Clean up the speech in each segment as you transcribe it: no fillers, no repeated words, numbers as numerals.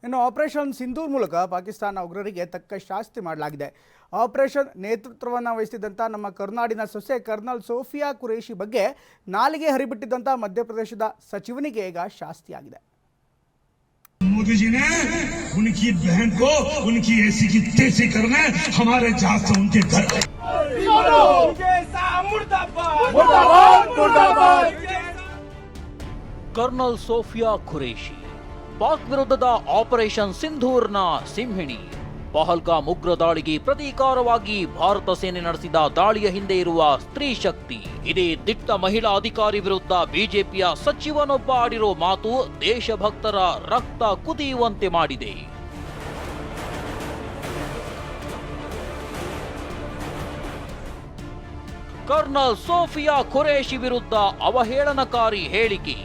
ಇನ್ನು ಆಪರೇಷನ್ ಸಿಂಧೂರ್ ಮೂಲಕ ಪಾಕಿಸ್ತಾನ ಉಗ್ರರಿಗೆ ತಕ್ಕ ಶಾಸ್ತಿ ಮಾಡಲಾಗಿದೆ. ಆಪರೇಷನ್ ನೇತೃತ್ವವನ್ನು ವಹಿಸಿದಂಥ ನಮ್ಮ ಕರ್ನಾಡಿನ ಸೊಸೆ ಕರ್ನಲ್ ಸೋಫಿಯಾ ಕುರೇಶಿ ಬಗ್ಗೆ ನಾಲಿಗೆ ಹರಿಬಿಟ್ಟಿದ್ದಂಥ ಮಧ್ಯಪ್ರದೇಶದ ಸಚಿವನಿಗೆ ಈಗ ಶಾಸ್ತಿಯಾಗಿದೆ. मोदी जी ने उनकी बहन को उनकी ऐसी की तैसी करना हमारे जहाज से उनके घर कर्नल सोफिया कुरेशी ಪಾಕ್ ವಿರುದ್ಧದ ಆಪರೇಷನ್ ಸಿಂಧೂರ್ನ ಸಿಂಹಿಣಿ. ಪಹಲ್ಗಾಮ್ ಉಗ್ರ ದಾಳಿಗೆ ಪ್ರತೀಕಾರವಾಗಿ ಭಾರತ ಸೇನೆ ನಡೆಸಿದ ದಾಳಿಯ ಹಿಂದೆ ಇರುವ ಸ್ತ್ರೀ ಶಕ್ತಿ. ಇದೇ ದಿಟ್ಟ ಮಹಿಳಾ ಅಧಿಕಾರಿ ವಿರುದ್ಧ ಬಿಜೆಪಿಯ ಸಚಿವನೊಬ್ಬ ಆಡಿರೋ ಮಾತು ದೇಶಭಕ್ತರ ರಕ್ತ ಕುದಿಯುವಂತೆ ಮಾಡಿದೆ. ಕರ್ನಲ್ ಸೋಫಿಯಾ ಕುರೇಶಿ ವಿರುದ್ಧ ಅವಹೇಳನಕಾರಿ ಹೇಳಿಕೆ.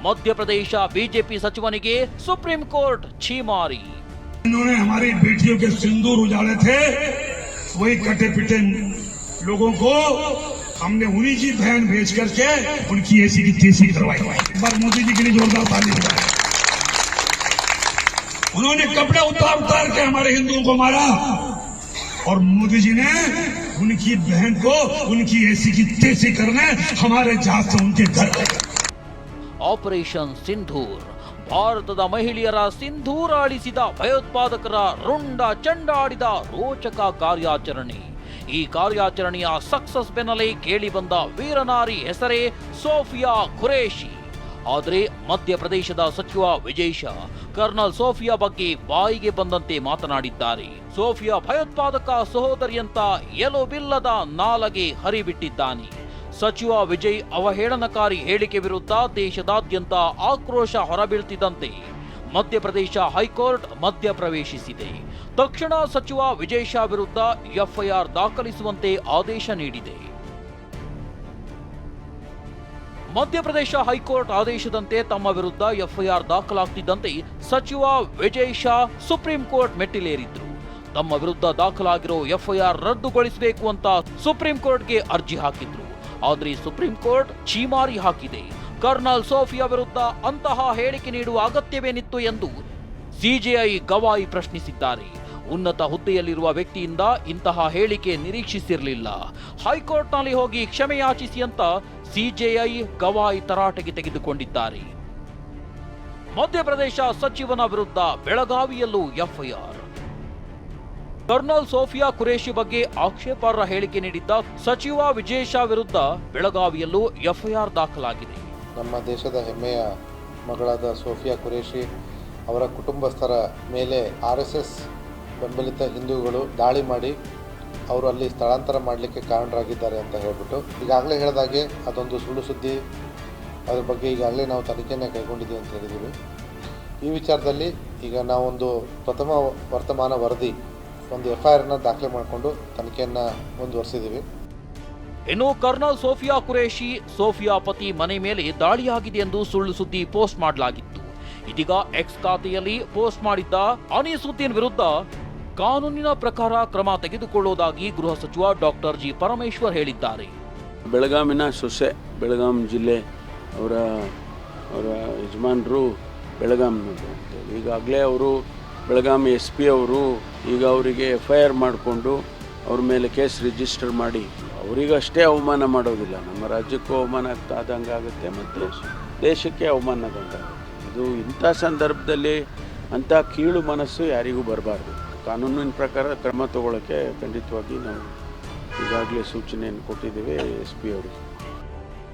मध्यप्रदेश बीजेपी सचिवनिगे सुप्रीम कोर्ट छीमारी. इन्होंने हमारी बेटियों के सिंदूर उजाड़े थे, वही कटे पिटे लोगों को हमने उन्हीं की बहन भेज करके उनकी ऐसी की तैसी करवाई. एक बार मोदी जी के लिए जोरदार ताली बजाएं. उन्होंने कपड़े उतार के हमारे हिंदुओं को मारा और मोदी जी ने उनकी बहन को उनकी ऐसी की तैसी करने हमारे जहाज से उनके घर. ಆಪರೇಷನ್ ಸಿಂಧೂರ್ ಭಾರತದ ಮಹಿಳೆಯರ ಸಿಂಧೂರ ಅಳಿಸಿದ ಭಯೋತ್ಪಾದಕರ ರುಂಡ ಚಂಡಾಡಿದ ರೋಚಕ ಕಾರ್ಯಾಚರಣೆ. ಈ ಕಾರ್ಯಾಚರಣೆಯ ಸಕ್ಸಸ್ ಬೆನ್ನಲ್ಲೇ ಕೇಳಿ ಬಂದ ವೀರನಾರಿ ಹೆಸರೇ ಸೋಫಿಯಾ ಕುರೇಶಿ. ಆದರೆ ಮಧ್ಯಪ್ರದೇಶದ ಸಚಿವ ವಿಜಯ್ ಶಾ ಕರ್ನಲ್ ಸೋಫಿಯಾ ಬಗ್ಗೆ ಬಾಯಿಗೆ ಬಂದಂತೆ ಮಾತನಾಡಿದ್ದಾರೆ. ಸೋಫಿಯಾ ಭಯೋತ್ಪಾದಕ ಸಹೋದರಿಯಂತ ಎಲುಬಿಲ್ಲದ ನಾಲಗೆ ಹರಿಬಿಟ್ಟಿದ್ದಾನೆ. ಸಚಿವ ವಿಜಯ್ ಅವಹೇಳನಕಾರಿ ಹೇಳಿಕೆ ವಿರುದ್ಧ ದೇಶದಾದ್ಯಂತ ಆಕ್ರೋಶ ಹೊರಬೀಳ್ತಿದ್ದಂತೆ ಮಧ್ಯಪ್ರದೇಶ ಹೈಕೋರ್ಟ್ ಮಧ್ಯಪ್ರವೇಶಿಸಿದೆ. ತಕ್ಷಣ ಸಚಿವ ವಿಜಯ್ ಶಾ ವಿರುದ್ಧ ಎಫ್ಐಆರ್ ದಾಖಲಿಸುವಂತೆ ಆದೇಶ ನೀಡಿದೆ. ಮಧ್ಯಪ್ರದೇಶ ಹೈಕೋರ್ಟ್ ಆದೇಶದಂತೆ ತಮ್ಮ ವಿರುದ್ಧ ಎಫ್ಐಆರ್ ದಾಖಲಾಗ್ತಿದ್ದಂತೆ ಸಚಿವ ವಿಜಯ್ ಶಾ ಸುಪ್ರೀಂ ಕೋರ್ಟ್ ಮೆಟ್ಟಿಲೇರಿದ್ರು. ತಮ್ಮ ವಿರುದ್ಧ ದಾಖಲಾಗಿರೋ ಎಫ್ಐಆರ್ ರದ್ದುಗೊಳಿಸಬೇಕು ಅಂತ ಸುಪ್ರೀಂ ಕೋರ್ಟ್ಗೆ ಅರ್ಜಿ ಹಾಕಿದ್ರು. ಆದರೆ ಸುಪ್ರೀಂ ಕೋರ್ಟ್ ಛೀಮಾರಿ ಹಾಕಿದೆ. ಕರ್ನಲ್ ಸೋಫಿಯಾ ವಿರುದ್ಧ ಅಂತಹ ಹೇಳಿಕೆ ನೀಡುವ ಅಗತ್ಯವೇನಿತ್ತು ಎಂದು ಸಿಜೆಐ ಗವಾಯಿ ಪ್ರಶ್ನಿಸಿದ್ದಾರೆ. ಉನ್ನತ ಹುದ್ದೆಯಲ್ಲಿರುವ ವ್ಯಕ್ತಿಯಿಂದ ಇಂತಹ ಹೇಳಿಕೆ ನಿರೀಕ್ಷಿಸಿರಲಿಲ್ಲ. ಹೈಕೋರ್ಟ್ನಲ್ಲಿ ಹೋಗಿ ಕ್ಷಮೆಯಾಚಿಸಿ ಅಂತ ಸಿಜೆಐ ಗವಾಯಿ ತರಾಟೆಗೆ ತೆಗೆದುಕೊಂಡಿದ್ದಾರೆ. ಮಧ್ಯಪ್ರದೇಶ ಸಚಿವನ ವಿರುದ್ಧ ಬೆಳಗಾವಿಯಲ್ಲೂ ಎಫ್ಐಆರ್. ಕರ್ನಲ್ ಸೋಫಿಯಾ ಕುರೇಶಿ ಬಗ್ಗೆ ಆಕ್ಷೇಪಾರ್ಹ ಹೇಳಿಕೆ ನೀಡಿದ್ದ ಸಚಿವ ವಿಜಯ್ ಶಾ ವಿರುದ್ಧ ಬೆಳಗಾವಿಯಲ್ಲೂ ಎಫ್ಐಆರ್ ದಾಖಲಾಗಿದೆ. ನಮ್ಮ ದೇಶದ ಹೆಮ್ಮೆಯ ಮಗಳಾದ ಸೋಫಿಯಾ ಕುರೇಶಿ ಅವರ ಕುಟುಂಬಸ್ಥರ ಮೇಲೆ RSS ಬೆಂಬಲಿತ ಹಿಂದೂಗಳು ದಾಳಿ ಮಾಡಿ ಅವರು ಅಲ್ಲಿ ಸ್ಥಳಾಂತರ ಮಾಡಲಿಕ್ಕೆ ಕಾರಣರಾಗಿದ್ದಾರೆ ಅಂತ ಹೇಳ್ಬಿಟ್ಟು ಈಗಾಗಲೇ ಹೇಳಿದಾಗೆ ಅದೊಂದು ಸುಳ್ಳು ಸುದ್ದಿ. ಅದ್ರ ಬಗ್ಗೆ ಈಗಾಗಲೇ ನಾವು ತನಿಖೆಯನ್ನು ಕೈಗೊಂಡಿದ್ದೀವಿ ಅಂತ ಹೇಳಿದ್ದೀವಿ. ಈ ವಿಚಾರದಲ್ಲಿ ಈಗ ನಾವೊಂದು ಪ್ರಥಮ ವರ್ತಮಾನ ವರದಿ ಒಂದು ಎಫ್ಐಆರ್ನ ದಾಖಲೆ ಮಾಡಿಕೊಂಡು ತನಿಖೆಯನ್ನು ಮುಂದುವರಿಸಿದ್ದೀವಿ. ಇನ್ನು ಕರ್ನಲ್ ಸೋಫಿಯಾ ಕುರೇಶಿ ಸೋಫಿಯಾ ಪತಿ ಮನೆ ಮೇಲೆ ದಾಳಿಯಾಗಿದೆ ಎಂದು ಸುಳ್ಳು ಸುದ್ದಿ ಪೋಸ್ಟ್ ಮಾಡಲಾಗಿತ್ತು. ಇದೀಗ ಎಕ್ಸ್ ಖಾತೆಯಲ್ಲಿ ಪೋಸ್ಟ್ ಮಾಡಿದ್ದ ಅನೀಸುದ್ದೀನ್ ವಿರುದ್ಧ ಕಾನೂನಿನ ಪ್ರಕಾರ ಕ್ರಮ ತೆಗೆದುಕೊಳ್ಳುವುದಾಗಿ ಗೃಹ ಸಚಿವ ಡಾಕ್ಟರ್ ಜಿ ಪರಮೇಶ್ವರ್ ಹೇಳಿದ್ದಾರೆ. ಬೆಳಗಾವಿನ ಸೊಸೆ, ಬೆಳಗಾಂ ಜಿಲ್ಲೆ ಅವರ ಯಜಮಾನರು ಬೆಳಗಾಂನವರು ಅಂತೇಳಿ ಈಗಾಗಲೇ ಅವರು ಬೆಳಗಾಂ SP ಅವರು ಈಗ ಅವರಿಗೆ FIR ಮಾಡಿಕೊಂಡು ಅವ್ರ ಮೇಲೆ ಕೇಸ್ ರಿಜಿಸ್ಟರ್ ಮಾಡಿ ಅವರಿಗಷ್ಟೇ ಅವಮಾನ ಮಾಡೋದಿಲ್ಲ, ನಮ್ಮ ರಾಜ್ಯಕ್ಕೂ ಅವಮಾನ ಆದಂಗೆ ಆಗುತ್ತೆ ಮತ್ತು ದೇಶಕ್ಕೆ ಅವಮಾನ ಆದಂಗೆ. ಇದು ಇಂಥ ಸಂದರ್ಭದಲ್ಲಿ ಅಂಥ ಕೀಳು ಮನಸ್ಸು ಯಾರಿಗೂ ಬರಬಾರ್ದು. ಕಾನೂನಿನ ಪ್ರಕಾರ ಕ್ರಮ ತಗೊಳ್ಳೋಕ್ಕೆ ಖಂಡಿತವಾಗಿ ನಾವು ಈಗಾಗಲೇ ಸೂಚನೆಯನ್ನು ಕೊಟ್ಟಿದ್ದೇವೆ SP ಅವರಿಗೆ.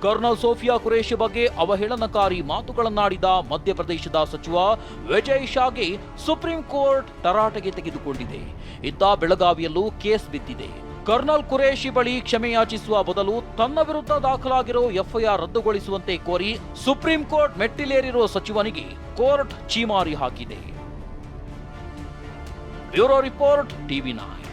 ಕರ್ನಲ್ ಸೋಫಿಯಾ ಕುರೇಶಿ ಬಗ್ಗೆ ಅವಹೇಳನಕಾರಿ ಮಾತುಗಳನ್ನಾಡಿದ ಮಧ್ಯಪ್ರದೇಶದ ಸಚಿವ ವಿಜಯ್ ಶಾಗೆ ಸುಪ್ರೀಂ ಕೋರ್ಟ್ ತರಾಟೆಗೆ ತೆಗೆದುಕೊಂಡಿದೆ. ಇತ್ತ ಬೆಳಗಾವಿಯಲ್ಲೂ ಕೇಸ್ ಬಿದ್ದಿದೆ. ಕರ್ನಲ್ ಕುರೇಶಿ ಬಳಿ ಕ್ಷಮೆಯಾಚಿಸುವ ಬದಲು ತನ್ನ ವಿರುದ್ಧ ದಾಖಲಾಗಿರೋ ಎಫ್ಐಆರ್ ರದ್ದುಗೊಳಿಸುವಂತೆ ಕೋರಿ ಸುಪ್ರೀಂ ಕೋರ್ಟ್ ಮೆಟ್ಟಿಲೇರಿರೋ ಸಚಿವನಿಗೆ ಕೋರ್ಟ್ ಛೀಮಾರಿ ಹಾಕಿದೆ. Bureau report TV9.